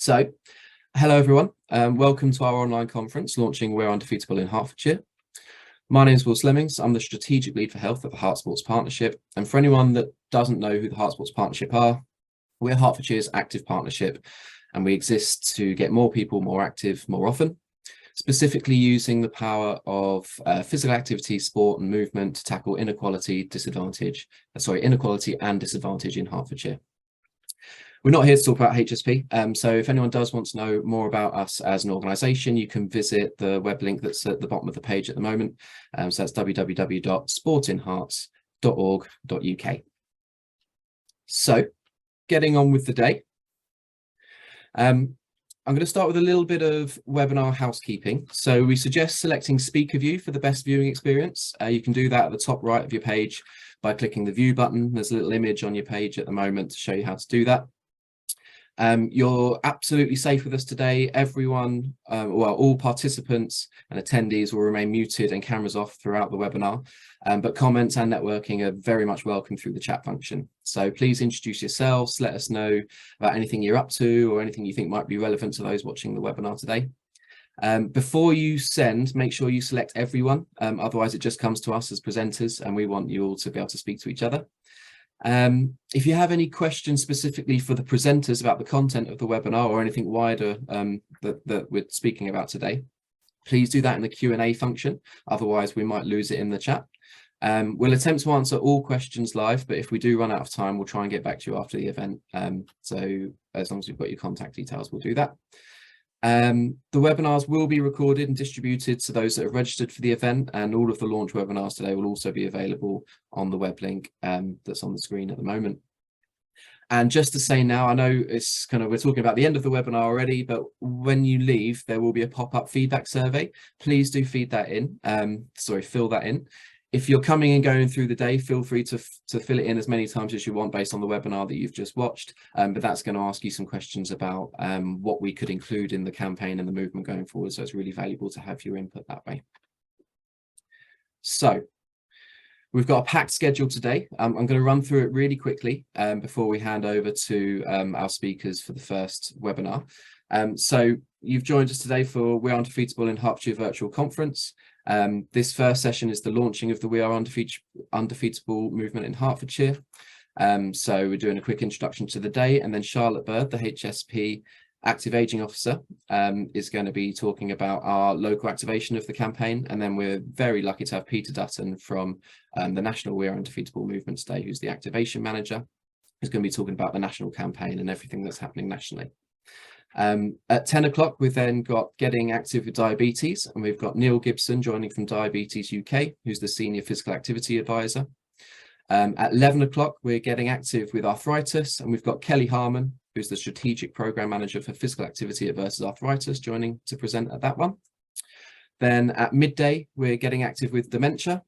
So, hello everyone, welcome to our online conference launching We're Undefeatable in Hertfordshire. My name is Will Slemmings. I'm the Strategic Lead for Health at the Heart Sports Partnership. And for anyone that doesn't know who the Heart Sports Partnership are, we're Hertfordshire's active partnership, and we exist to get more people more active more often, specifically using the power of physical activity, sport and movement to tackle inequality and disadvantage in Hertfordshire. We're not here to talk about HSP, so if anyone does want to know more about us as an organisation, you can visit the web link that's at the bottom of the page at the moment. So that's www.sportinhearts.org.uk. So, getting on with the day. I'm going to start with a little bit of webinar housekeeping. So we suggest selecting speaker view for the best viewing experience. You can do that at the top right of your page by clicking the view button. There's a little image on your page at the moment to show you how to do that. You're absolutely safe with us today. Everyone, all participants and attendees will remain muted and cameras off throughout the webinar, but comments and networking are very much welcome through the chat function. So please introduce yourselves, let us know about anything you're up to or anything you think might be relevant to those watching the webinar today. Before you send, make sure you select everyone, otherwise it just comes to us as presenters and we want you all to be able to speak to each other. If you have any questions specifically for the presenters about the content of the webinar or anything wider that we're speaking about today, please do that in the Q&A function, otherwise we might lose it in the chat. We'll attempt to answer all questions live, but if we do run out of time, we'll try and get back to you after the event. So as long as we've got your contact details, we'll do that. The webinars will be recorded and distributed to those that have registered for the event, and all of the launch webinars today will also be available on the web link that's on the screen at the moment. And just to say now, I know it's we're talking about the end of the webinar already, but when you leave, there will be a pop-up feedback survey. Please do fill that in. If you're coming and going through the day, feel free to fill it in as many times as you want based on the webinar that you've just watched. But that's going to ask you some questions about what we could include in the campaign and the movement going forward. So it's really valuable to have your input that way. So we've got a packed schedule today. I'm going to run through it really quickly before we hand over to our speakers for the first webinar. So you've joined us today for We Are Undefeatable in Hertfordshire virtual conference. This first session is the launching of the We Are Undefeatable movement in Hertfordshire. So we're doing a quick introduction to the day, and then Charlotte Bird, the HSP Active Ageing Officer, is going to be talking about our local activation of the campaign. And then we're very lucky to have Peter Dutton from the National We Are Undefeatable movement today, who's the Activation Manager, who's going to be talking about the national campaign and everything that's happening nationally. At 10 o'clock, we've then got Getting Active with Diabetes, and we've got Neil Gibson joining from Diabetes UK, who's the Senior Physical Activity Advisor. At 11 o'clock, we're Getting Active with Arthritis, and we've got Kelly Harmon, who's the Strategic Programme Manager for Physical Activity versus Arthritis, joining to present at that one. Then at midday, we're Getting Active with Dementia.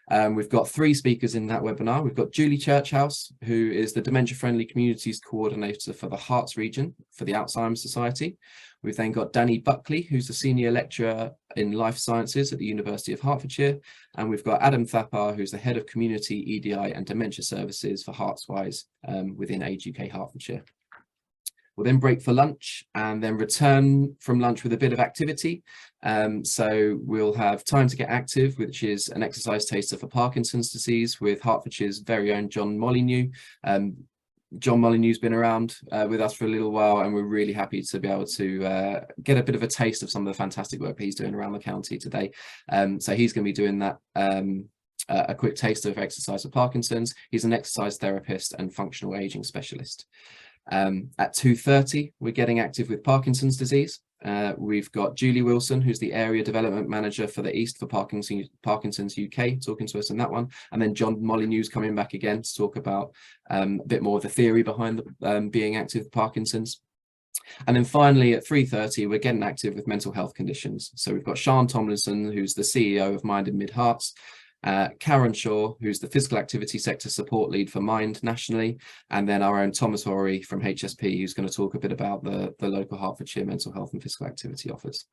We've got 3 speakers in that webinar. We've got Julie Churchhouse, who is the Dementia Friendly Communities Coordinator for the Hearts region for the Alzheimer's Society. We've then got Danny Buckley, who's the Senior Lecturer in Life Sciences at the University of Hertfordshire. And we've got Adam Thapar, who's the Head of Community, EDI and Dementia Services for HeartsWise within Age UK Hertfordshire. We'll then break for lunch and then return from lunch with a bit of activity. So we'll have Time to Get Active, which is an exercise taster for Parkinson's disease with Hertfordshire's very own John Molyneux. John Molyneux's been around with us for a little while, and we're really happy to be able to get a bit of a taste of some of the fantastic work that he's doing around the county today. So he's going to be doing that. A quick taster of exercise for Parkinson's. He's an exercise therapist and functional aging specialist. At 2:30, we're Getting Active with Parkinson's disease. We've got Julie Wilson, who's the Area Development Manager for the East for Parkinson's UK, talking to us on that one. And then John Molyneux's coming back again to talk about a bit more of the theory behind being active with Parkinson's. And then finally at 3:30, we're Getting Active with mental health conditions. So we've got Sian Tomlinson, who's the CEO of Mind in Mid Hearts, Karen Shaw, who's the Physical Activity Sector Support Lead for Mind nationally, and then our own Thomas Horry from HSP, who's going to talk a bit about the local Hertfordshire mental health and physical activity offers.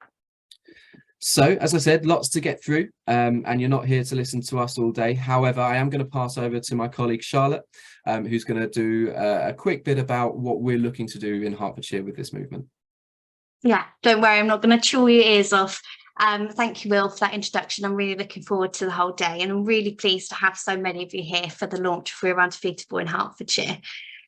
So, as I said, lots to get through, and you're not here to listen to us all day. However, I am going to pass over to my colleague Charlotte, who's going to do a quick bit about what we're looking to do in Hertfordshire with this movement. Yeah, don't worry, I'm not going to chew your ears off. Thank you, Will, for that introduction. I'm really looking forward to the whole day, and I'm really pleased to have so many of you here for the launch of We're Undefeatable in Hertfordshire.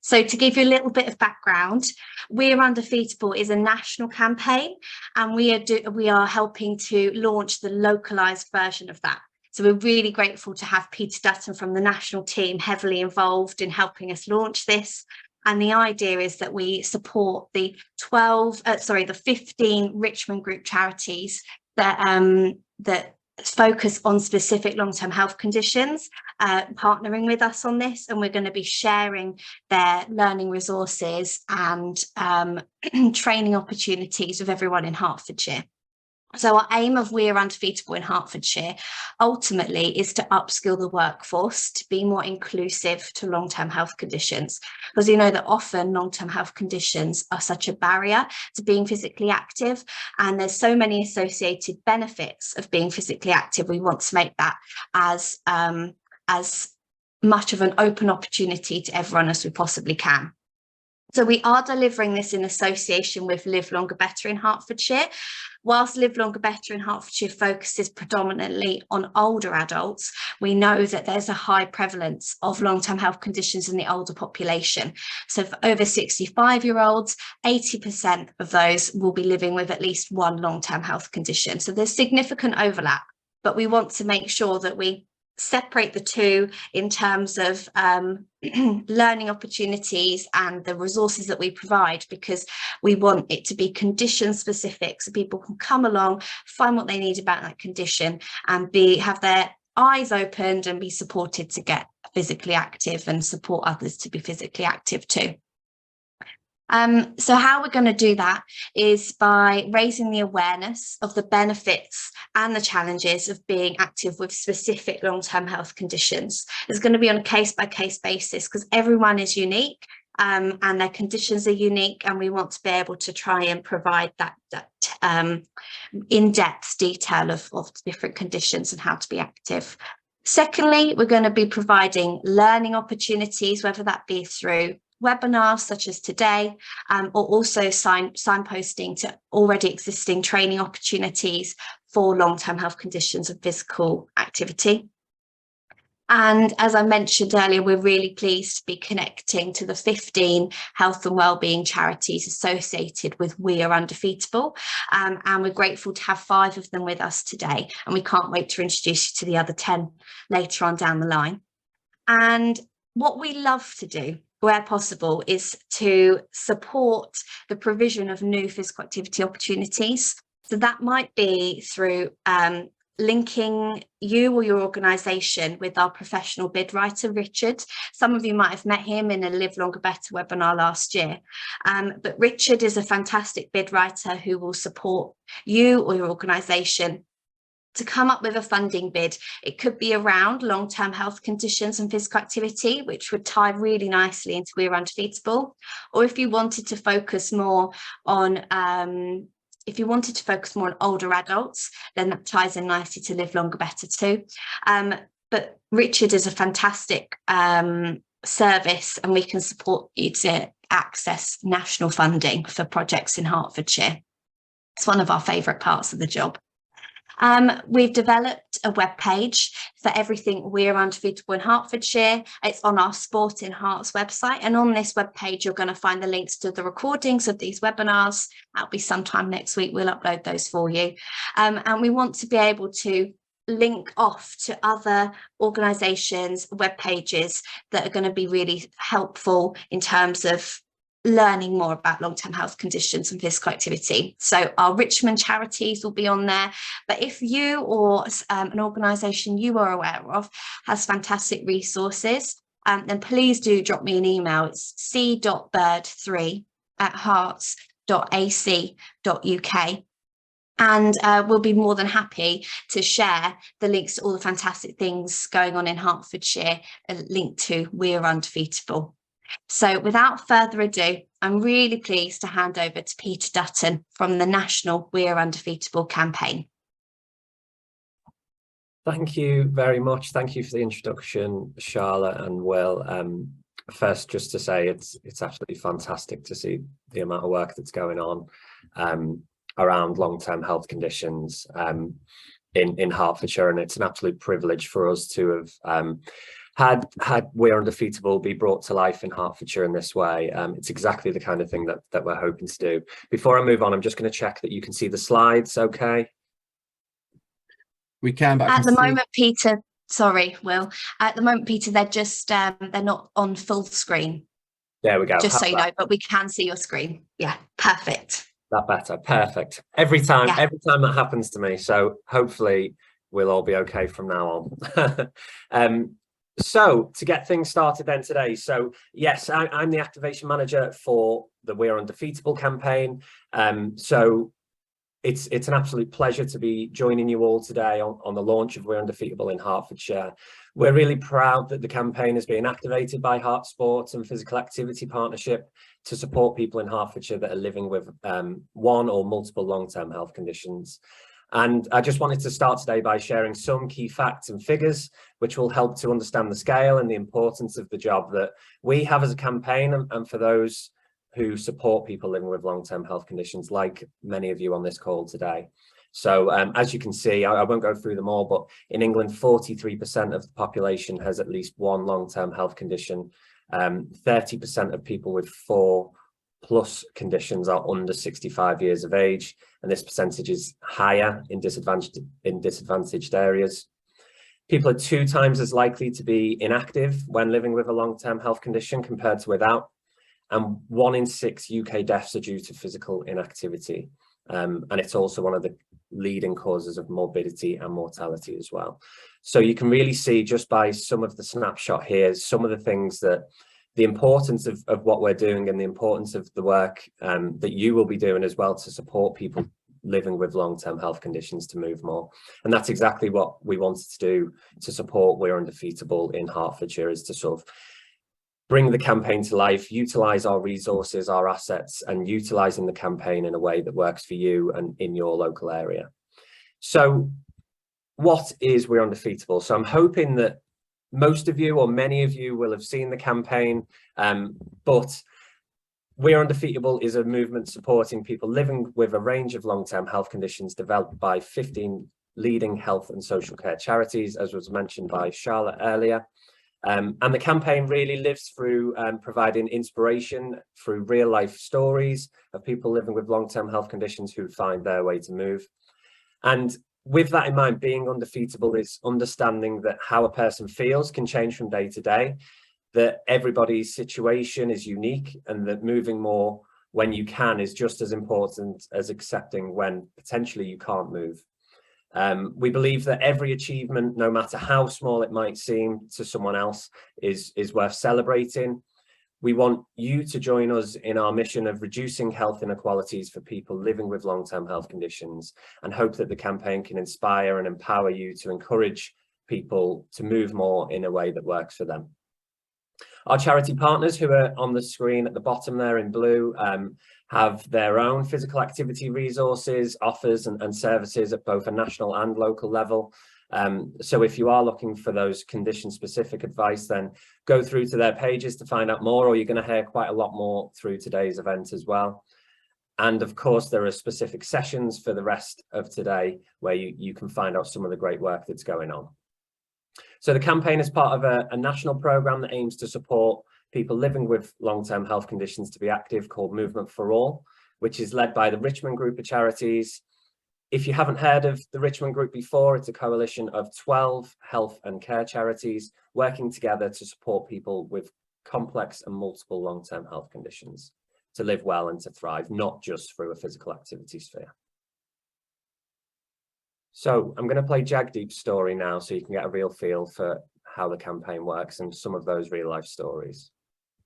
So to give you a little bit of background, We're Undefeatable is a national campaign, and we are helping to launch the localised version of that. So we're really grateful to have Peter Dutton from the national team heavily involved in helping us launch this. And the idea is that we support the 15 Richmond Group charities that focus on specific long-term health conditions, partnering with us on this, and we're going to be sharing their learning resources and training opportunities with everyone in Hertfordshire. So our aim of We're Undefeatable in Hertfordshire ultimately is to upskill the workforce to be more inclusive to long-term health conditions, because you know that often long-term health conditions are such a barrier to being physically active, and there's so many associated benefits of being physically active. We want to make that as much of an open opportunity to everyone as we possibly can. So we are delivering this in association with Live Longer Better in Hertfordshire. Whilst Live Longer Better in Hertfordshire focuses predominantly on older adults, we know that there's a high prevalence of long-term health conditions in the older population. So for over 65-year-olds, 80% of those will be living with at least one long-term health condition. So there's significant overlap, but we want to make sure that we separate the two in terms of learning opportunities and the resources that we provide, because we want it to be condition specific, so people can come along, find what they need about that condition, and have their eyes opened and be supported to get physically active and support others to be physically active too. So how we're going to do that is by raising the awareness of the benefits and the challenges of being active with specific long-term health conditions. It's going to be on a case-by-case basis, because everyone is unique and their conditions are unique, and we want to be able to try and provide that in-depth detail of different conditions and how to be active. Secondly, we're going to be providing learning opportunities, whether that be through webinars such as today, or also signposting to already existing training opportunities for long-term health conditions and physical activity. And as I mentioned earlier, we're really pleased to be connecting to the 15 health and wellbeing charities associated with We Are Undefeatable. And we're grateful to have 5 of them with us today. And we can't wait to introduce you to the other 10 later on down the line. And what we love to do, where possible, is to support the provision of new physical activity opportunities. So that might be through linking you or your organisation with our professional bid writer, Richard. Some of you might have met him in a Live Longer Better webinar last year. But Richard is a fantastic bid writer who will support you or your organisation to come up with a funding bid. It could be around long-term health conditions and physical activity, which would tie really nicely into We're Undefeatable. Or if you wanted to focus more on older adults, then that ties in nicely to Live Longer Better too. But Richard is a fantastic service, and we can support you to access national funding for projects in Hertfordshire. It's one of our favourite parts of the job. We've developed a web page for everything We're Undefeatable in Hertfordshire. It's on our Sport in Hearts website, and on this web page you're going to find the links to the recordings of these webinars. That'll be sometime next week. We'll upload those for you, and we want to be able to link off to other organisations' web pages that are going to be really helpful in terms of learning more about long-term health conditions and physical activity. So our Richmond charities will be on there, but if you or an organisation you are aware of has fantastic resources, then please do drop me an email. It's c.bird3@hearts.ac.uk. And we'll be more than happy to share the links to all the fantastic things going on in Hertfordshire, linked to We're Undefeatable. So without further ado, I'm really pleased to hand over to Peter Dutton from the national We're Undefeatable campaign. Thank you very much. Thank you for the introduction, Charlotte and Will. First, just to say it's absolutely fantastic to see the amount of work that's going on around long-term health conditions in Hertfordshire, and it's an absolute privilege for us to have had We Are Undefeatable be brought to life in Hertfordshire in this way. It's exactly the kind of thing that we're hoping to do. Before I move on, I'm just going to check that you can see the slides okay. We can, but at the moment, Peter, sorry, Will, at the moment, Peter, they're just they're not on full screen. There we go. Just so you know, but we can see your screen. Yeah, perfect. That better. Perfect. Every time that happens to me. So hopefully we'll all be okay from now on. So to get things started then today. So yes, I'm the activation manager for the We Are Undefeatable campaign. So it's an absolute pleasure to be joining you all today on the launch of We Are Undefeatable in Hertfordshire. We're really proud that the campaign is being activated by Heart Sports and Physical Activity Partnership to support people in Hertfordshire that are living with one or multiple long-term health conditions. And I just wanted to start today by sharing some key facts and figures, which will help to understand the scale and the importance of the job that we have as a campaign, and for those who support people living with long-term health conditions, like many of you on this call today. So as you can see, I won't go through them all, but in England, 43% of the population has at least one long-term health condition. 30% of people with 4+ conditions are under 65 years of age, and this percentage is higher in disadvantaged areas. People are 2 times as likely to be inactive when living with a long-term health condition compared to without, and 1 in 6 UK deaths are due to physical inactivity. And it's also one of the leading causes of morbidity and mortality as well. So you can really see just by some of the snapshot here, some of the things that the importance of what we're doing, and the importance of the work that you will be doing as well to support people living with long-term health conditions to move more. And that's exactly what we wanted to do to support We're Undefeatable in Hertfordshire, is to sort of bring the campaign to life, utilize our resources, our assets, and utilizing the campaign in a way that works for you and in your local area. So what is We're Undefeatable? So I'm hoping that most of you, or many of you, will have seen the campaign, but We Are Undefeatable is a movement supporting people living with a range of long-term health conditions developed by 15 leading health and social care charities, as was mentioned by Charlotte earlier. And the campaign really lives through providing inspiration through real life stories of people living with long-term health conditions who find their way to move. And with that in mind, being undefeatable is understanding that how a person feels can change from day to day, that everybody's situation is unique, and that moving more when you can is just as important as accepting when potentially you can't move. We believe that every achievement, no matter how small it might seem to someone else, is worth celebrating. We want you to join us in our mission of reducing health inequalities for people living with long-term health conditions, and hope that the campaign can inspire and empower you to encourage people to move more in a way that works for them. Our charity partners, who are on the screen at the bottom there in blue, have their own physical activity resources, offers and services at both a national and local level. So if you are looking for those condition-specific advice, then go through to their pages to find out more, or you're going to hear quite a lot more through today's event as well. And of course, there are specific sessions for the rest of today where you can find out some of the great work that's going on. So the campaign is part of a national programme that aims to support people living with long-term health conditions to be active, called Movement for All, which is led by the Richmond Group of Charities. If you haven't heard of the Richmond Group before, it's a coalition of 12 health and care charities working together to support people with complex and multiple long-term health conditions to live well and to thrive, not just through a physical activity sphere. So I'm going to play Jagdeep's story now so you can get a real feel for how the campaign works and some of those real life stories.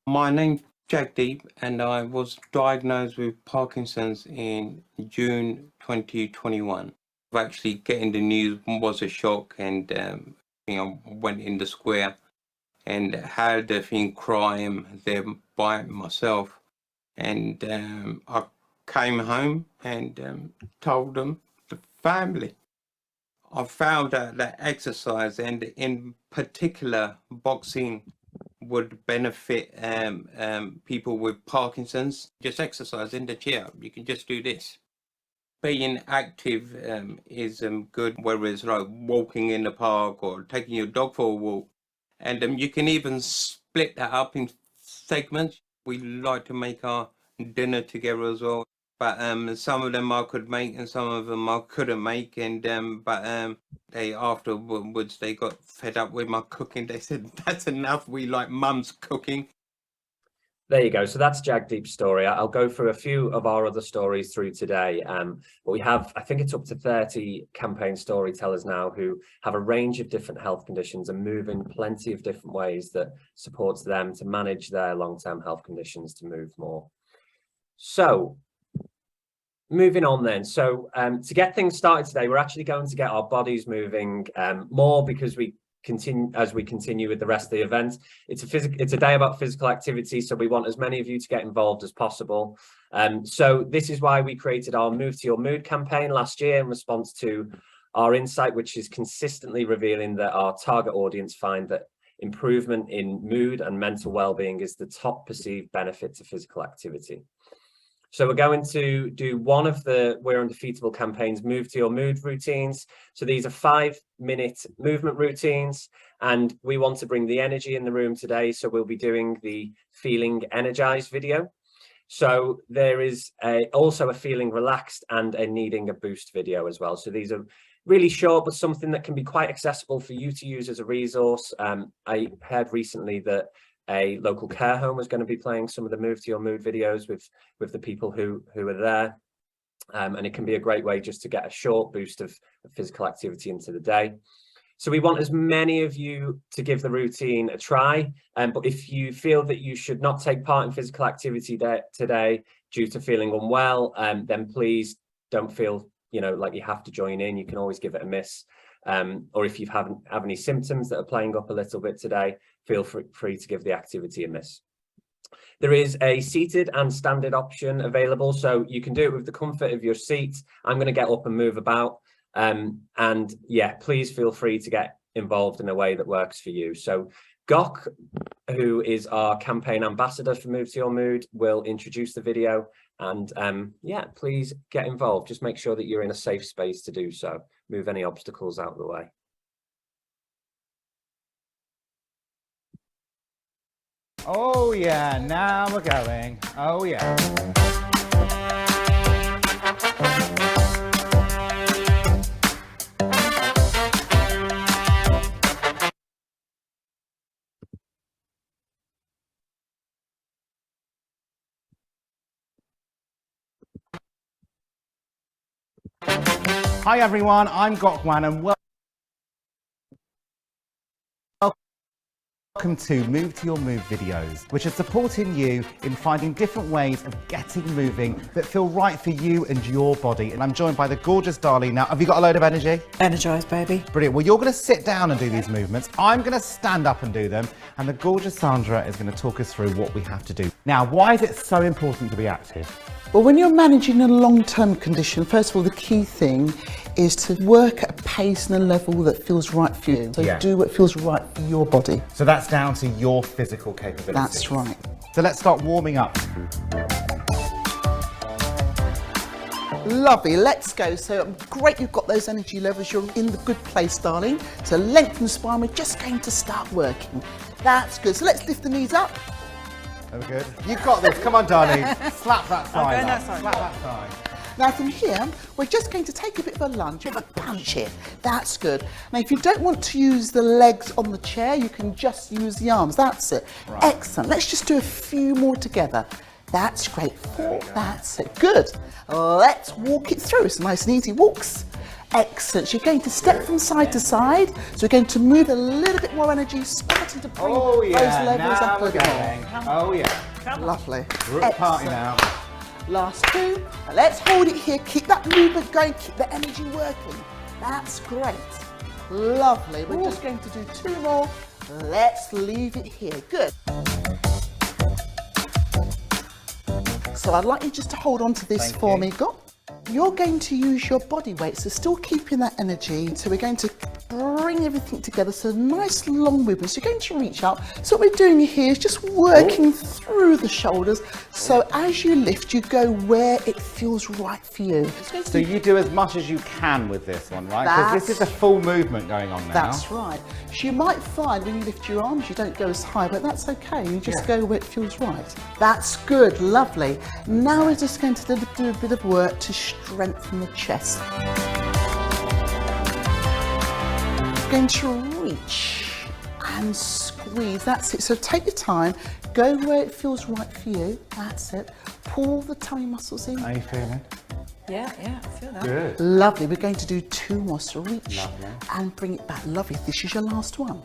My name's Jagdeep, and I was diagnosed with Parkinson's in June 2021. Actually getting the news was a shock, and I went in the square and had the thing crying there by myself, and I came home and told them, the family. I found out that exercise, and in particular boxing, would benefit people with Parkinson's. Just exercise in the chair. You can just do this. Being active is good, whether it's like walking in the park or taking your dog for a walk. And you can even split that up in segments. We like to make our dinner together as well. But some of them I could make and some of them I couldn't make. And they afterwards they got fed up with my cooking. They said, that's enough. We like mum's cooking. There you go. So that's Jagdeep's story. I'll go through a few of our other stories through today. But we have, I think it's up to 30 campaign storytellers now who have a range of different health conditions and move in plenty of different ways that supports them to manage their long-term health conditions to move more. So moving on then. So to get things started today, we're actually going to get our bodies moving more because we continue with the rest of the event. It's a day about physical activity, so we want as many of you to get involved as possible. So this is why we created our Move to Your Mood campaign last year in response to our insight, which is consistently revealing that our target audience find that improvement in mood and mental well-being is the top perceived benefit to physical activity. So we're going to do one of the We're Undefeatable campaign's Move to Your Mood routines. So these are 5-minute movement routines, and we want to bring the energy in the room today. So we'll be doing the Feeling Energized video. So there is also a Feeling Relaxed and a Needing a Boost video as well. So these are really short, but something that can be quite accessible for you to use as a resource. I heard recently that a local care home was going to be playing some of the Move to Your Mood videos with the people who are there. And it can be a great way just to get a short boost of physical activity into the day. So we want as many of you to give the routine a try. But if you feel that you should not take part in physical activity today due to feeling unwell, then please don't feel like you have to join in. You can always give it a miss. Or if you have any symptoms that are playing up a little bit today, feel free to give the activity a miss. There is a seated and standing option available, so you can do it with the comfort of your seat. I'm going to get up and move about. And yeah, please feel free to get involved in a way that works for you. So Gok, who is our campaign ambassador for Move to Your Mood, will introduce the video. And yeah, please get involved. Just make sure that you're in a safe space to do so. Move any obstacles out of the way. Oh yeah, now we're going. Oh yeah. Hi everyone, I'm Gokwan and welcome to Move to Your Mood videos, which are supporting you in finding different ways of getting moving that feel right for you and your body. And I'm joined by the gorgeous Darlene. Now, have you got a load of energy? Energized, baby. Brilliant. Well, you're going to sit down and do these movements. I'm going to stand up and do them. And the gorgeous Sandra is going to talk us through what we have to do. Now, why is it so important to be active? Well, when you're managing a long-term condition, first of all, the key thing is to work at a pace and a level that feels right for you. So do what feels right for your body. So that's down to your physical capabilities. That's right. So let's start warming up. Lovely, let's go. So great you've got those energy levels. You're in the good place, darling. So lengthen the spine. We're just going to start working. That's good. So let's lift the knees up. Very good. You've got this. Come on, darling. Slap that side up. Slap that side. Now from here, we're just going to take a bit of a lunge, a bit of a punch here. That's good. Now if you don't want to use the legs on the chair, you can just use the arms. That's it. Right. Excellent. Let's just do a few more together. That's great. 4. That's it. Good. Let's walk it through. Some nice and easy walks. Excellent. So you're going to step from side to side. So we're going to move a little bit more energy, starting to bring those levels up a little more. Oh yeah. Lovely. We're at the party now. Last 2. Now let's hold it here. Keep that movement going. Keep the energy working. That's great. Lovely. We're just going to do 2 more. Let's leave it here. Good. So I'd like you just to hold on to this for me, Go. You're going to use your body weight, so still keeping that energy. So we're going to bring everything together. So nice long movement. So you're going to reach up. So what we're doing here is just working through the shoulders. So as you lift, you go where it feels right for you. So you do as much as you can with this one, right? Because this is a full movement going on now. That's right. So you might find when you lift your arms, you don't go as high, but that's okay. You just go where it feels right. That's good, lovely. Now we're just going to do a bit of work to strengthen the chest. Going to reach and squeeze. That's it. So take your time, go where it feels right for you. That's it. Pull the tummy muscles in. How are you feeling? Yeah, I feel that. Good. Lovely. We're going to do 2 more. So reach and bring it back. Lovely. This is your last one.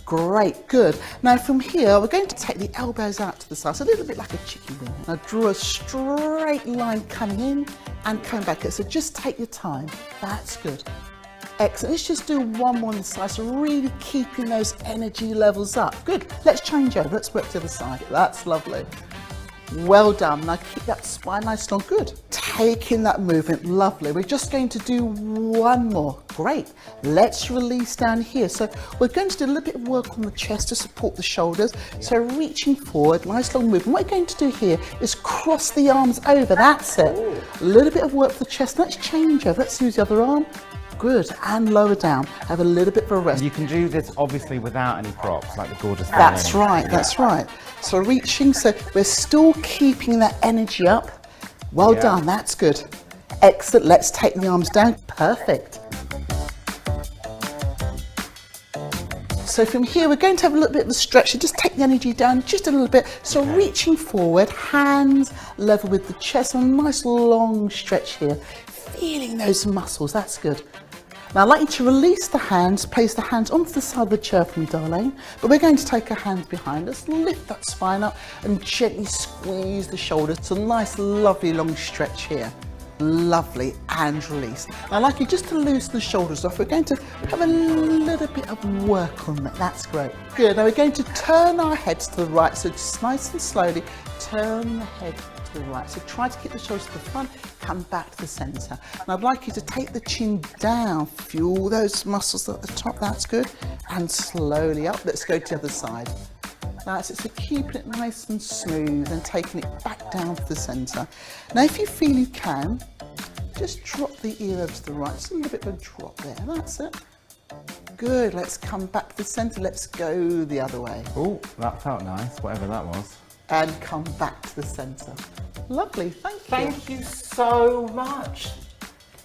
Great, good. Now from here, we're going to take the elbows out to the side, so a little bit like a chicken wing. Now draw a straight line coming in and coming back. So just take your time. That's good. Excellent. Let's just do one more on the side. So really keeping those energy levels up. Good. Let's change over. Let's work to the side. That's lovely. Well done. Now keep that spine nice and strong. Good. Taking that movement. Lovely. We're just going to do one more. Great. Let's release down here. So we're going to do a little bit of work on the chest to support the shoulders. So reaching forward, nice long movement. What we're going to do here is cross the arms over. That's it. A little bit of work for the chest. Let's change over. Let's use the other arm. Good, and lower down. Have a little bit of a rest. You can do this obviously without any props, like the gorgeous. That's right, that's right. So reaching, so we're still keeping that energy up. Well done, that's good. Excellent, let's take the arms down. Perfect. So from here, we're going to have a little bit of a stretch. So just take the energy down just a little bit. So reaching forward, hands level with the chest, a nice long stretch here. Feeling those muscles, that's good. Now I'd like you to release the hands, place the hands onto the side of the chair for me, darling. But we're going to take our hands behind us, lift that spine up and gently squeeze the shoulders. It's a nice, lovely long stretch here. Lovely, and release. Now I'd like you just to loosen the shoulders off. We're going to have a little bit of work on that. That's great. Good, now we're going to turn our heads to the right. So just nice and slowly turn the head to the right. So try to keep the shoulders to the front, come back to the centre. And I'd like you to take the chin down, fuel those muscles at the top, that's good. And slowly up, let's go to the other side. That's it, so keeping it nice and smooth and taking it back down to the centre. Now if you feel you can, just drop the ear over to the right, just a little bit of a drop there, that's it. Good, let's come back to the centre, let's go the other way. Oh, that felt nice, whatever that was. And come back to the centre. Lovely, thank you. Thank you so much.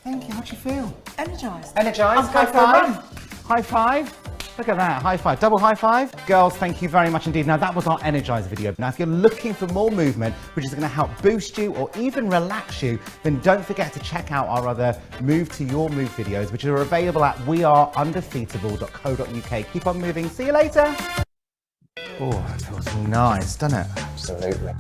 Thank you, how do you feel? Energised. Energised, high five. High five. Look at that, high five, double high five. Girls, thank you very much indeed. Now that was our Energize video. Now if you're looking for more movement, which is gonna help boost you or even relax you, then don't forget to check out our other Move to Your Move videos, which are available at weareundefeatable.co.uk. Keep on moving, see you later. Oh, that feels nice, doesn't it? Absolutely.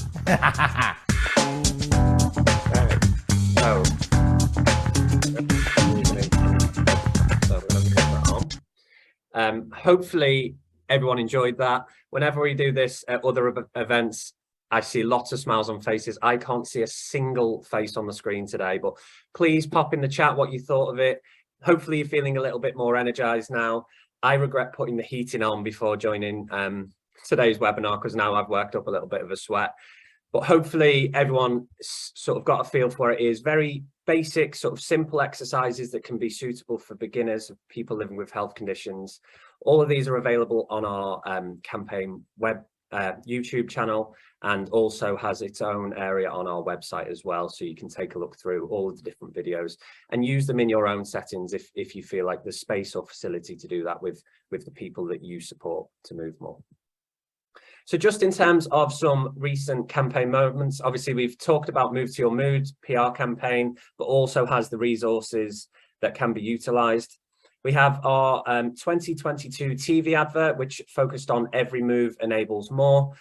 Hopefully everyone enjoyed that. Whenever we do this at other events, I see lots of smiles on faces. I can't see a single face on the screen today, but please pop in the chat what you thought of it. Hopefully you're feeling a little bit more energized now. I regret putting the heating on before joining today's webinar because now I've worked up a little bit of a sweat. But hopefully everyone sort of got a feel for it. It is very basic, sort of simple exercises that can be suitable for beginners, people living with health conditions. All of these are available on our campaign web YouTube channel, and also has its own area on our website as well. So you can take a look through all of the different videos and use them in your own settings if you feel like there's space or facility to do that with the people that you support to move more. So just in terms of some recent campaign moments, obviously we've talked about Move to Your Mood PR campaign, but also has the resources that can be utilised. We have our 2022 TV advert, which focused on Every Move Enables More.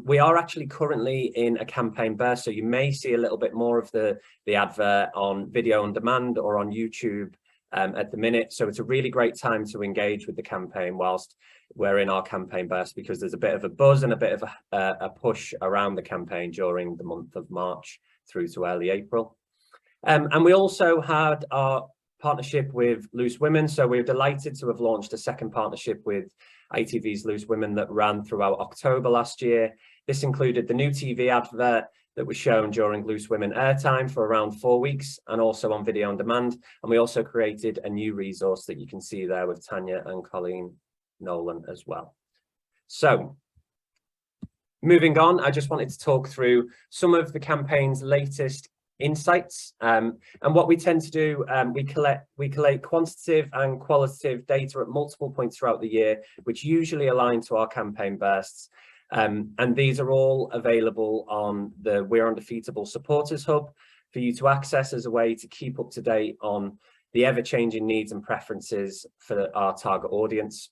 We are actually currently in a campaign burst, so you may see a little bit more of the advert on video on demand or on YouTube at the minute. So it's a really great time to engage with the campaign whilst we're in our campaign burst, because there's a bit of a buzz and a bit of a push around the campaign during the month of March through to early April. And we also had our partnership with Loose Women. So we're delighted to have launched a second partnership with ITV's Loose Women that ran throughout October last year. This included the new TV advert that was shown during Loose Women airtime for around 4 weeks, and also on video on demand. And we also created a new resource that you can see there with Tanya and Colleen Nolan as well. So moving on, I just wanted to talk through some of the campaign's latest insights. And what we tend to do, we collate quantitative and qualitative data at multiple points throughout the year, which usually align to our campaign bursts. And these are all available on the We Are Undefeatable supporters hub for you to access as a way to keep up to date on the ever-changing needs and preferences for our target audience.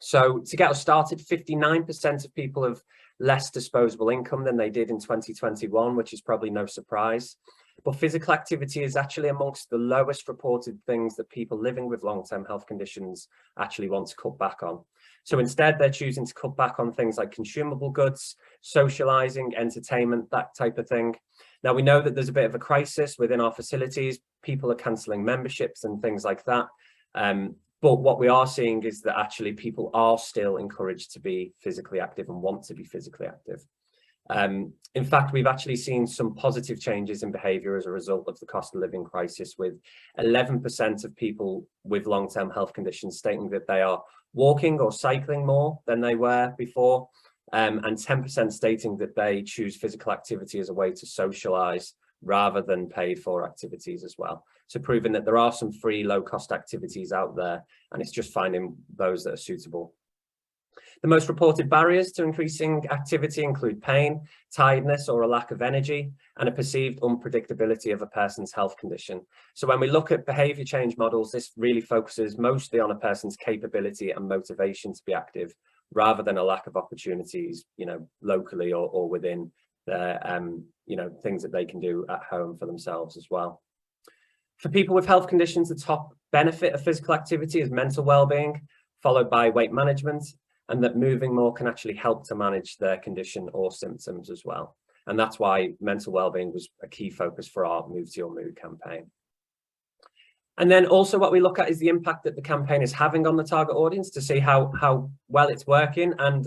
So to get us started, 59% of people have less disposable income than they did in 2021, which is probably no surprise. But physical activity is actually amongst the lowest reported things that people living with long-term health conditions actually want to cut back on. So instead, they're choosing to cut back on things like consumable goods, socializing, entertainment, that type of thing. Now, we know that there's a bit of a crisis within our facilities. People are cancelling memberships and things like that. But what we are seeing is that actually people are still encouraged to be physically active and want to be physically active. In fact, we've actually seen some positive changes in behaviour as a result of the cost of living crisis, with 11% of people with long-term health conditions stating that they are walking or cycling more than they were before, and 10% stating that they choose physical activity as a way to socialise rather than paid for activities as well. So proving that there are some free low-cost activities out there, and it's just finding those that are suitable. The most reported barriers to increasing activity include pain, tiredness, or a lack of energy, and a perceived unpredictability of a person's health condition. So when we look at behaviour change models, this really focuses mostly on a person's capability and motivation to be active, rather than a lack of opportunities, locally or within their, things that they can do at home for themselves as well. For people with health conditions, the top benefit of physical activity is mental well-being, followed by weight management, and that moving more can actually help to manage their condition or symptoms as well. And that's why mental well-being was a key focus for our Move to Your Mood campaign. And then also what we look at is the impact that the campaign is having on the target audience to see how well it's working. And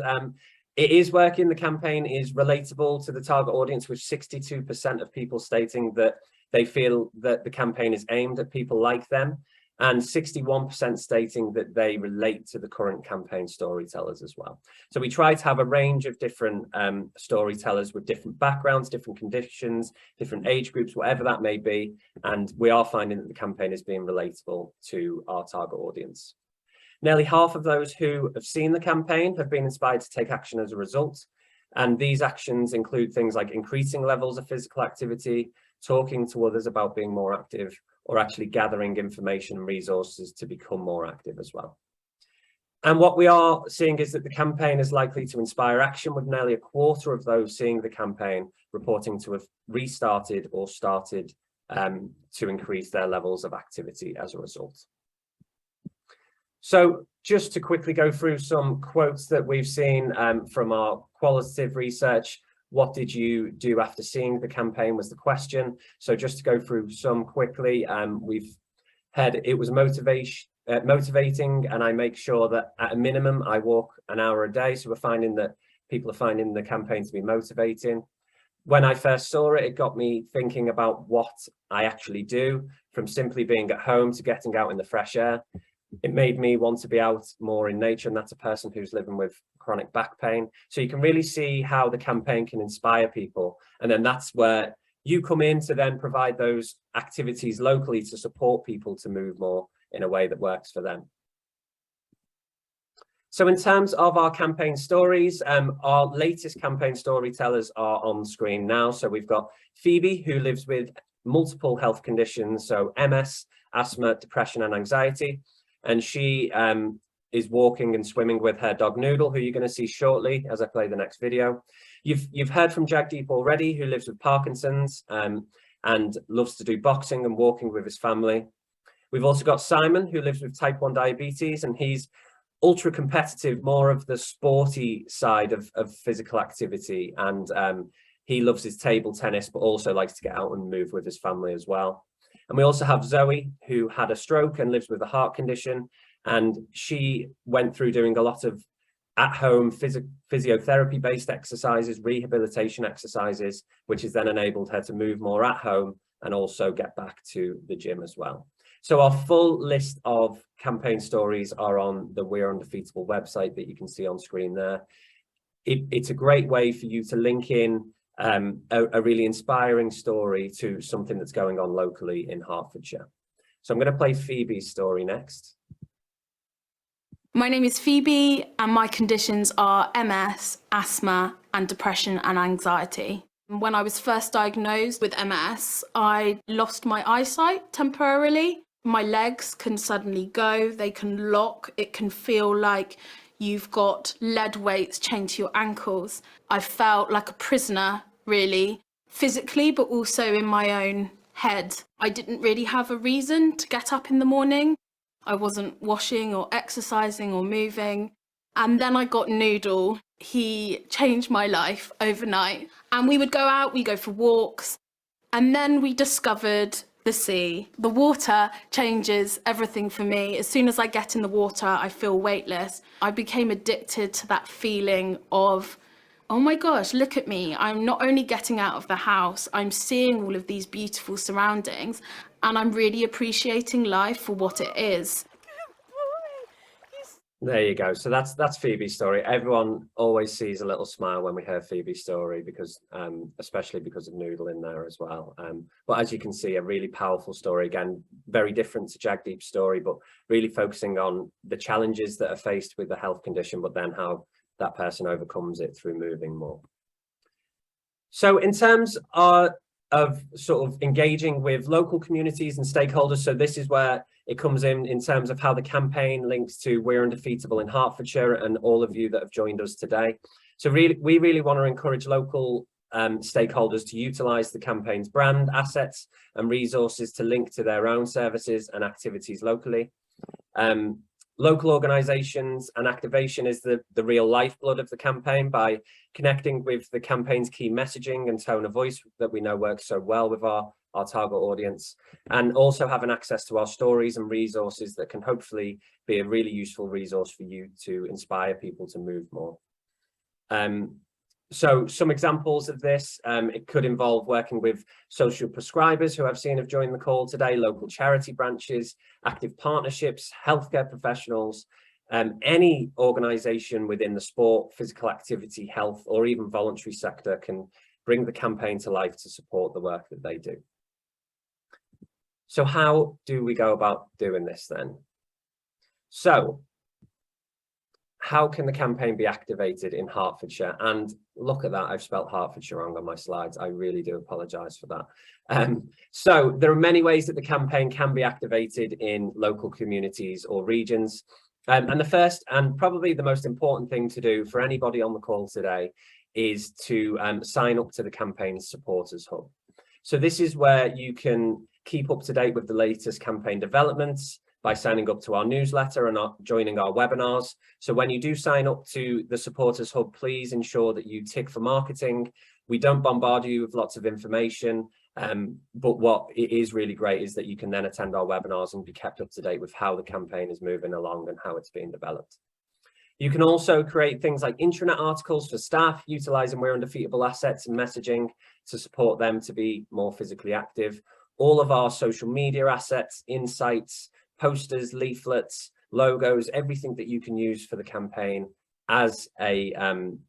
it is working. The campaign is relatable to the target audience, with 62% of people stating that they feel that the campaign is aimed at people like them, and 61% stating that they relate to the current campaign storytellers as well. So we try to have a range of different storytellers with different backgrounds, different conditions, different age groups, whatever that may be. And we are finding that the campaign is being relatable to our target audience. Nearly half of those who have seen the campaign have been inspired to take action as a result. And these actions include things like increasing levels of physical activity, talking to others about being more active, or actually gathering information and resources to become more active as well. And what we are seeing is that the campaign is likely to inspire action, with nearly a quarter of those seeing the campaign reporting to have restarted or started to increase their levels of activity as a result. So just to quickly go through some quotes that we've seen from our qualitative research. What did you do after seeing the campaign was the question. So just to go through some quickly, we've heard it was motivating, and I make sure that at a minimum I walk an hour a day. So we're finding that people are finding the campaign to be motivating. When I first saw it, it got me thinking about what I actually do, from simply being at home to getting out in the fresh air. It made me want to be out more in nature, and that's a person who's living with chronic back pain. So you can really see how the campaign can inspire people. And then that's where you come in to then provide those activities locally to support people to move more in a way that works for them. So in terms of our campaign stories, our latest campaign storytellers are on screen now. So we've got Phoebe, who lives with multiple health conditions, so MS, asthma, depression, and anxiety. And she is walking and swimming with her dog Noodle, who you're going to see shortly as I play the next video. You've heard from Jagdeep already, who lives with Parkinson's and loves to do boxing and walking with his family. We've also got Simon, who lives with type 1 diabetes, and he's ultra competitive, more of the sporty side of physical activity. And he loves his table tennis, but also likes to get out and move with his family as well. And we also have Zoe, who had a stroke and lives with a heart condition. And she went through doing a lot of at-home physiotherapy-based exercises, rehabilitation exercises, which has then enabled her to move more at home and also get back to the gym as well. So our full list of campaign stories are on the We Are Undefeatable website that you can see on screen there. It's a great way for you to link in a really inspiring story to something that's going on locally in Hertfordshire. So I'm going to play Phoebe's story next. My name is Phoebe and my conditions are MS, asthma and depression and anxiety. When I was first diagnosed with MS, I lost my eyesight temporarily. My legs can suddenly go, they can lock, it can feel like you've got lead weights chained to your ankles. I felt like a prisoner, really, physically, but also in my own head. I didn't really have a reason to get up in the morning. I wasn't washing or exercising or moving. And then I got Noodle. He changed my life overnight. And we would go out, we go for walks. And then we discovered the sea. The water changes everything for me. As soon as I get in the water, I feel weightless. I became addicted to that feeling of, oh my gosh, look at me. I'm not only getting out of the house, I'm seeing all of these beautiful surroundings, and I'm really appreciating life for what it is. There you go. So that's Phoebe's story. Everyone always sees a little smile when we hear Phoebe's story, because especially because of Noodle in there as well. But as you can see, a really powerful story, again, very different to Jagdeep's story, but really focusing on the challenges that are faced with the health condition, but then how that person overcomes it through moving more. So in terms of sort of engaging with local communities and stakeholders, so this is where it comes in terms of how the campaign links to We're Undefeatable in Hertfordshire and all of you that have joined us today. So we really want to encourage local stakeholders to utilise the campaign's brand, assets and resources to link to their own services and activities locally. Local organisations and activation is the real lifeblood of the campaign, by connecting with the campaign's key messaging and tone of voice that we know works so well with our target audience, and also having access to our stories and resources that can hopefully be a really useful resource for you to inspire people to move more. So some examples of this, it could involve working with social prescribers who I've seen have joined the call today, local charity branches, active partnerships, healthcare professionals, any organisation within the sport, physical activity, health, or even voluntary sector can bring the campaign to life to support the work that they do. So how do we go about doing this then? So how can the campaign be activated in Hertfordshire? And look at that, I've spelt Hertfordshire wrong on my slides. I really do apologise for that. So there are many ways that the campaign can be activated in local communities or regions. And the first and probably the most important thing to do for anybody on the call today is to sign up to the campaign's supporters hub. So this is where you can keep up to date with the latest campaign developments by signing up to our newsletter and joining our webinars. So when you do sign up to the supporters hub, please ensure that you tick for marketing. We don't bombard you with lots of information, but what it is really great is that you can then attend our webinars and be kept up to date with how the campaign is moving along and how it's being developed. You can also create things like intranet articles for staff, utilising We're Undefeatable assets and messaging to support them to be more physically active. All of our social media assets, insights, posters, leaflets, logos, everything that you can use for the campaign as an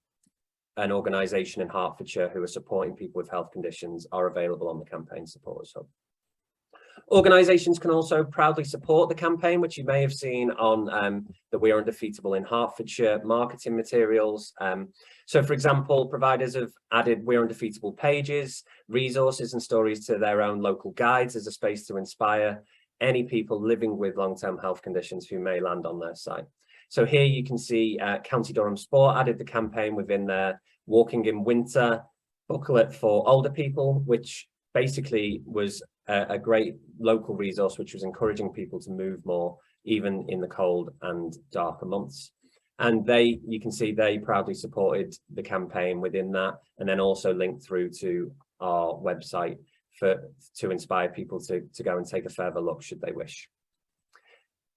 organisation in Hertfordshire who are supporting people with health conditions are available on the campaign supporters hub. Organisations can also proudly support the campaign, which you may have seen on the We Are Undefeatable in Hertfordshire marketing materials. So for example, providers have added We're Undefeatable pages, resources and stories to their own local guides as a space to inspire any people living with long-term health conditions who may land on their site. So here you can see County Durham Sport added the campaign within their Walking in Winter booklet for older people, which basically was a great local resource, which was encouraging people to move more, even in the cold and darker months. And you can see they proudly supported the campaign within that, and then also linked through to our website to inspire people to go and take a further look should they wish.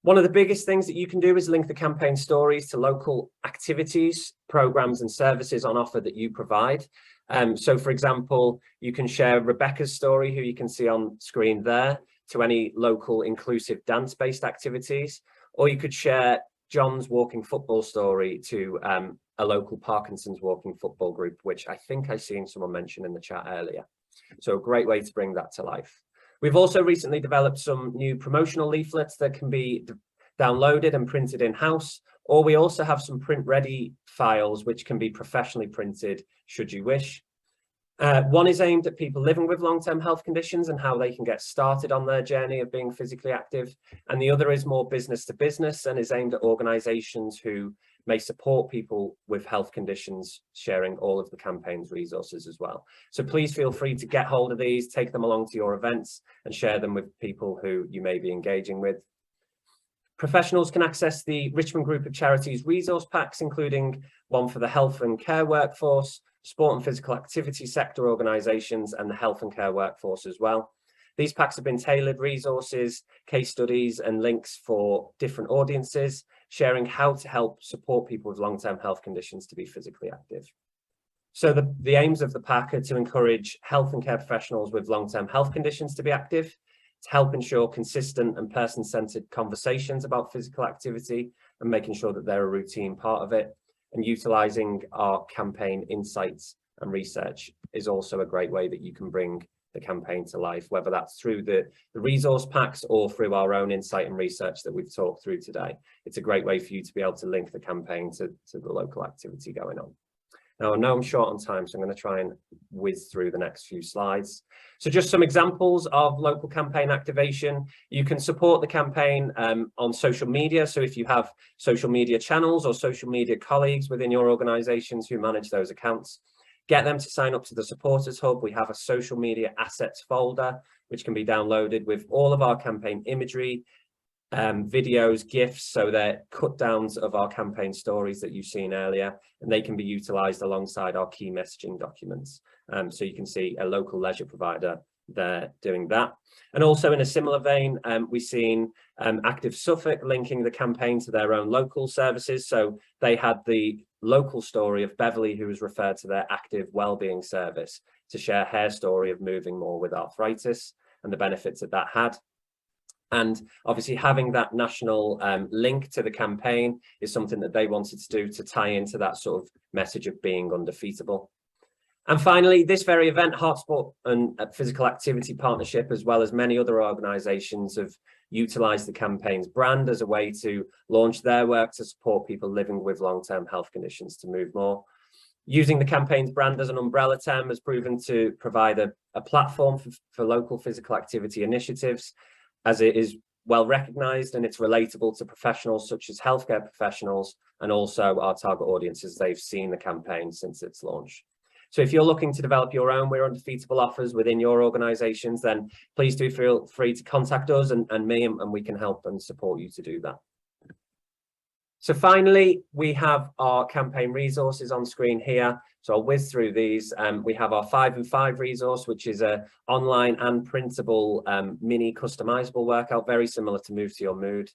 One of the biggest things that you can do is link the campaign stories to local activities, programs and services on offer that you provide. So for example, you can share Rebecca's story, who you can see on screen there, to any local inclusive dance-based activities, or you could share John's walking football story to a local Parkinson's walking football group, which I think I seen someone mention in the chat earlier. So a great way to bring that to life. We've also recently developed some new promotional leaflets that can be downloaded and printed in-house, or we also have some print-ready files which can be professionally printed should you wish. One is aimed at people living with long-term health conditions and how they can get started on their journey of being physically active. And the other is more business to business and is aimed at organisations who may support people with health conditions, sharing all of the campaign's resources as well. So please feel free to get hold of these, take them along to your events and share them with people who you may be engaging with. Professionals can access the Richmond Group of Charities resource packs, including one for the health and care workforce, sport and physical activity sector organisations and the health and care workforce as well. These packs have been tailored resources, case studies and links for different audiences, sharing how to help support people with long-term health conditions to be physically active. So the aims of the pack are to encourage health and care professionals with long-term health conditions to be active, to help ensure consistent and person-centred conversations about physical activity and making sure that they're a routine part of it. And utilising our campaign insights and research is also a great way that you can bring the campaign to life, whether that's through the resource packs or through our own insight and research that we've talked through today. It's a great way for you to be able to link the campaign to the local activity going on. Now, I know I'm short on time, so I'm going to try and whiz through the next few slides. So just some examples of local campaign activation. You can support the campaign on social media. So if you have social media channels or social media colleagues within your organisations who manage those accounts, get them to sign up to the Supporters Hub. We have a social media assets folder, which can be downloaded with all of our campaign imagery, videos, GIFs, so they're cut downs of our campaign stories that you've seen earlier, and they can be utilised alongside our key messaging documents. So you can see a local leisure provider there doing that. And also in a similar vein, we've seen Active Suffolk linking the campaign to their own local services. So they had the local story of Beverly, who was referred to their active wellbeing service to share her story of moving more with arthritis and the benefits that that had. And obviously having that national link to the campaign is something that they wanted to do to tie into that sort of message of being undefeatable. And finally, this very event, Heart Sport and Physical Activity Partnership, as well as many other organisations, have utilised the campaign's brand as a way to launch their work to support people living with long-term health conditions to move more. Using the campaign's brand as an umbrella term has proven to provide a platform for local physical activity initiatives, as it is well recognised and it's relatable to professionals such as healthcare professionals and also our target audiences. They've seen the campaign since its launch. So if you're looking to develop your own We're Undefeatable offers within your organisations, then please do feel free to contact us and me, and we can help and support you to do that. So finally, we have our campaign resources on screen here. So I'll whiz through these. We have our 5 and 5 resource, which is an online and printable mini customizable workout, very similar to Move to Your Mood.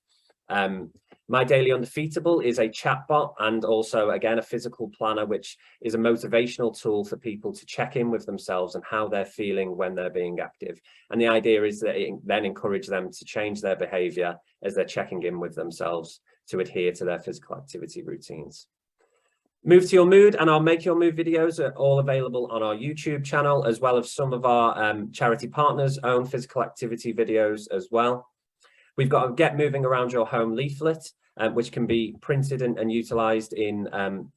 My Daily Undefeatable is a chatbot and also, again, a physical planner, which is a motivational tool for people to check in with themselves and how they're feeling when they're being active. And the idea is that it then encourages them to change their behaviour as they're checking in with themselves to adhere to their physical activity routines. Move to Your Mood and our Make Your Move videos are all available on our YouTube channel, as well as some of our charity partners' own physical activity videos as well. We've got a Get Moving Around Your Home leaflet, which can be printed and utilised in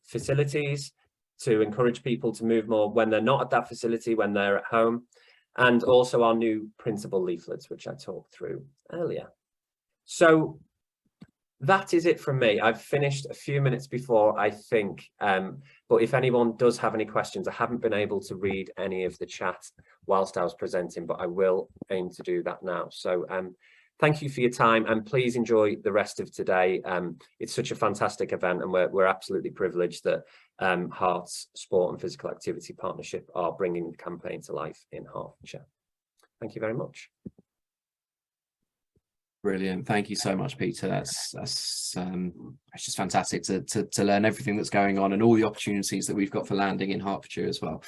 facilities to encourage people to move more when they're not at that facility, when they're at home. And also our new printable leaflets, which I talked through earlier. So that is it from me. I've finished a few minutes before, I think, but if anyone does have any questions, I haven't been able to read any of the chat whilst I was presenting, but I will aim to do that now. So thank you for your time, and please enjoy the rest of today. It's such a fantastic event, and we're absolutely privileged that Hearts Sport and Physical Activity Partnership are bringing the campaign to life in Hertfordshire. Thank you very much. Brilliant. Thank you so much, Peter. That's it's just fantastic to learn everything that's going on and all the opportunities that we've got for landing in Hertfordshire as well.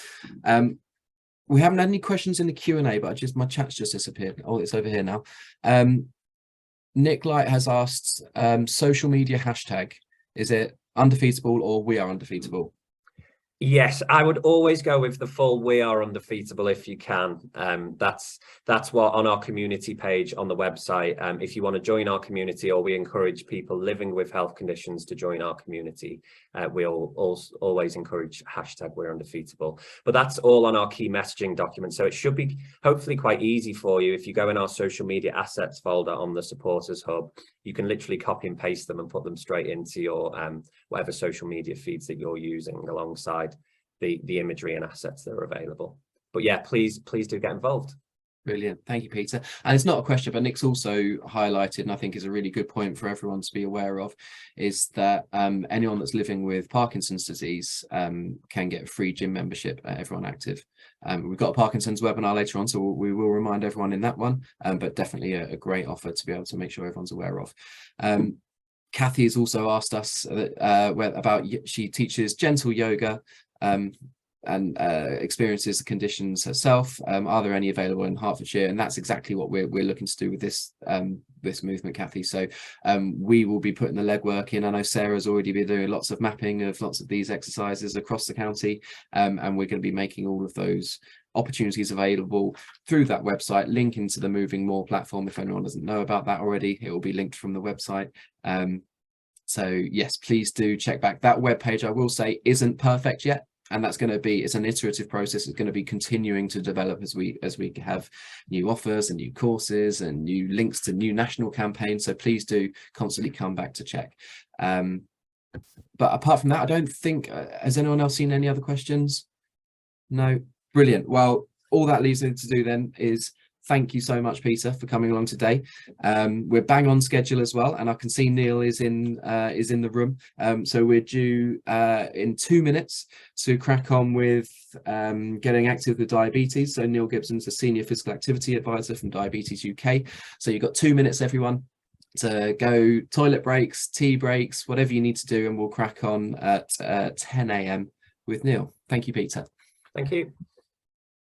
We haven't had any questions in the Q&A, but my chat's just disappeared. Oh, it's over here now. Nick Light has asked, social media hashtag, is it undefeatable or we are undefeatable? Yes, I would always go with the full We Are Undefeatable if you can. That's what on our community page on the website. If you want to join our community, or we encourage people living with health conditions to join our community, we'll always encourage hashtag We're Undefeatable. But that's all on our key messaging document. So it should be hopefully quite easy for you. If you go in our social media assets folder on the supporters hub, you can literally copy and paste them and put them straight into your whatever social media feeds that you're using, alongside the imagery and assets that are available. But yeah, please do get involved. Brilliant. Thank you, Peter. And it's not a question, but Nick's also highlighted, and I think is a really good point for everyone to be aware of, is that anyone that's living with Parkinson's disease can get a free gym membership at Everyone Active. We've got a Parkinson's webinar later on, so we will remind everyone in that one, but definitely a great offer to be able to make sure everyone's aware of. Kathy has also asked us about, she teaches gentle yoga and experiences the conditions herself. Are there any available in Hertfordshire? And that's exactly what we're looking to do with this this movement, Kathy. So we will be putting the legwork in. I know Sarah's already been doing lots of mapping of lots of these exercises across the county, and we're going to be making all of those opportunities available through that website, linking to the Moving More platform. If anyone doesn't know about that already, it will be linked from the website. So yes, please do check back. That webpage, I will say, isn't perfect yet. And that's going to be, it's an iterative process. It's going to be continuing to develop as we have new offers and new courses and new links to new national campaigns. So please do constantly come back to check. But apart from that, I don't think, has anyone else seen any other questions? No. Brilliant. Well, all that leaves me to do then is thank you so much, Peter, for coming along today. We're bang on schedule as well, and I can see Neil is in the room. So we're due in 2 minutes to crack on with getting active with diabetes. So Neil Gibson's a senior physical activity advisor from Diabetes UK. So you've got 2 minutes, everyone, to go toilet breaks, tea breaks, whatever you need to do, and we'll crack on at 10 a.m. with Neil. Thank you, Peter. Thank you.